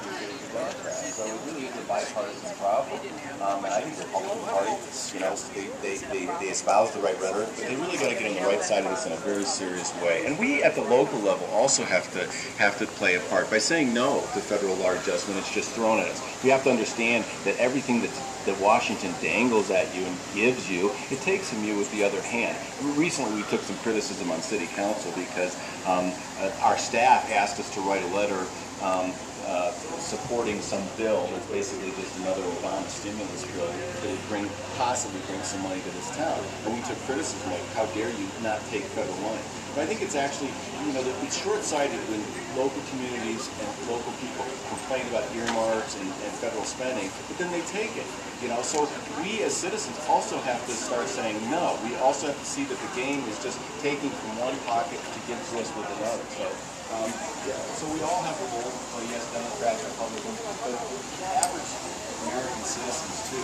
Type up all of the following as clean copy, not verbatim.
Conservatives and Democrats. So it really is a bipartisan problem. And I think the Republican Party, they espouse the right rhetoric, but they really got to get on the right side of this in a very serious way. And we at the local level also have to play a part by saying no to federal largesse when it's just thrown at us. We have to understand that everything that Washington dangles at you and gives you, it takes from you with the other hand. Recently we took some criticism on City Council because our staff asked us to write a letter supporting some bill that's basically just another Obama stimulus bill that would possibly bring some money to this town. And we took criticism like, how dare you not take federal money? But I think it's actually, it's short-sighted when local communities and local people complain about earmarks and federal spending, but then they take it. So we as citizens also have to start saying no. We also have to see that the game is just taking from one pocket to give to us with another. So we all have a role to play, yes, Democrats, Republicans, but average American citizens too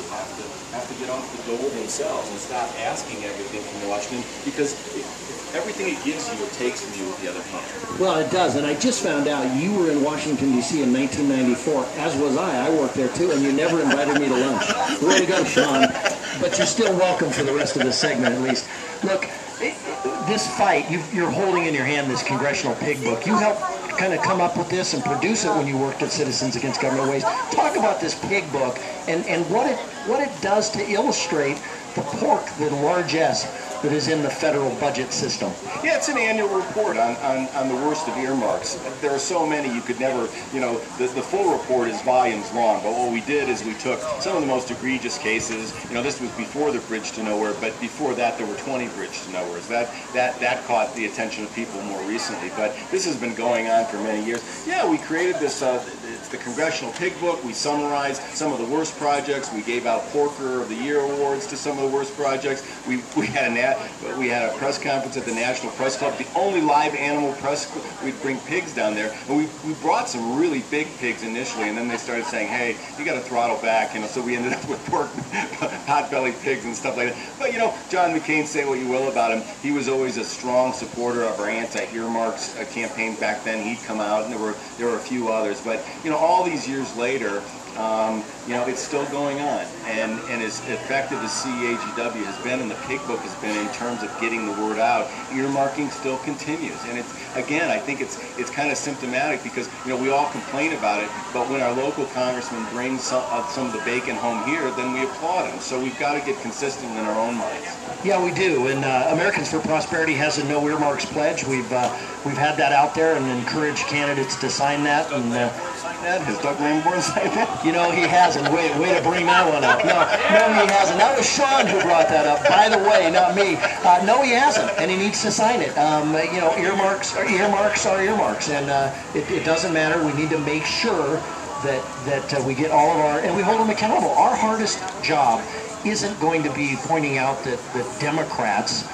have to get off the dole themselves and stop asking everything from Washington, because everything it gives you, it takes from you with the other hand. Well, it does, and I just found out you were in Washington, D.C. in 1994, as was I. I worked there too, and you never invited me to lunch. Way to go, Sean. But you're still welcome for the rest of the segment, at least. Look, this fight, you're holding in your hand this congressional pig book. You helped kind of come up with this and produce it when you worked at Citizens Against Government Waste. Talk about this pig book and what it does to illustrate the pork, the largesse that is in the federal budget system. Yeah, it's an annual report on the worst of earmarks. There are so many you could never, the full report is volumes long, but what we did is we took some of the most egregious cases. This was before the Bridge to Nowhere, but before that there were 20 Bridge to Nowheres. That caught the attention of people more recently, but this has been going on for many years. Yeah, we created this, it's the Congressional Pig Book. We summarized some of the worst projects. We gave out Porker of the Year awards to some of the worst projects. We had a press conference at the National Press Club, the only live animal press. We'd bring pigs down there, and we brought some really big pigs initially, and then they started saying, hey, you got to throttle back, so we ended up with pork, pot-bellied pigs and stuff like that. But John McCain, say what you will about him, he was always a strong supporter of our anti-earmarks campaign back then. He'd come out, and there were a few others, but all these years later, it's still going on, and as effective as CAGW has been and the pig book has been in terms of getting the word out, earmarking still continues. And again, I think it's kind of symptomatic because we all complain about it, but when our local congressman brings some of the bacon home here, then we applaud him. So we've got to get consistent in our own minds. Yeah, we do. And Americans for Prosperity has a no earmarks pledge. We've had that out there and encouraged candidates to sign that. And has Doug Lamborn signed that? He hasn't. Way to bring that one up. No, he hasn't. That was Sean who brought that up, by the way, not me. No, he hasn't, and he needs to sign it. Earmarks are earmarks, and it doesn't matter. We need to make sure that we get all of our, and we hold them accountable. Our hardest job isn't going to be pointing out that Democrats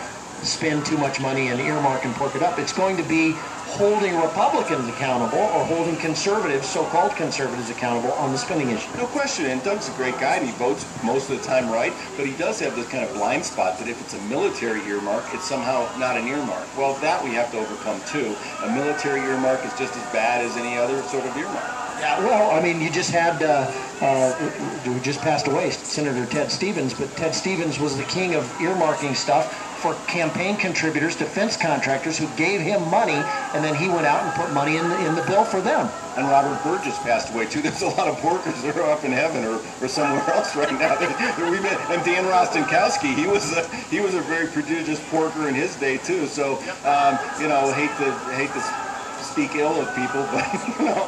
spend too much money and earmark and pork it up. It's going to be holding Republicans accountable or holding conservatives, so-called conservatives, accountable on the spending issue. No question, and Doug's a great guy, and he votes most of the time right, but he does have this kind of blind spot that if it's a military earmark, it's somehow not an earmark. Well, that we have to overcome too. A military earmark is just as bad as any other sort of earmark. Yeah, well, you just had, who just passed away, Senator Ted Stevens, but Ted Stevens was the king of earmarking stuff for campaign contributors, defense contractors who gave him money, and then he went out and put money in the bill for them. And Robert Byrd just passed away too. There's a lot of porkers that are up in heaven or somewhere else right now. And Dan Rostenkowski, he was a very prodigious porker in his day too. So hate to speak ill of people, but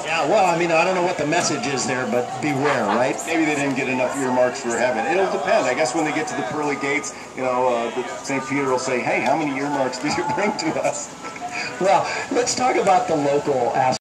Yeah, well, I don't know what the message is there, but beware, right? Maybe they didn't get enough earmarks for heaven. It'll depend. I guess when they get to the pearly gates, St. Peter will say, hey, how many earmarks did you bring to us? Well, let's talk about the local aspect.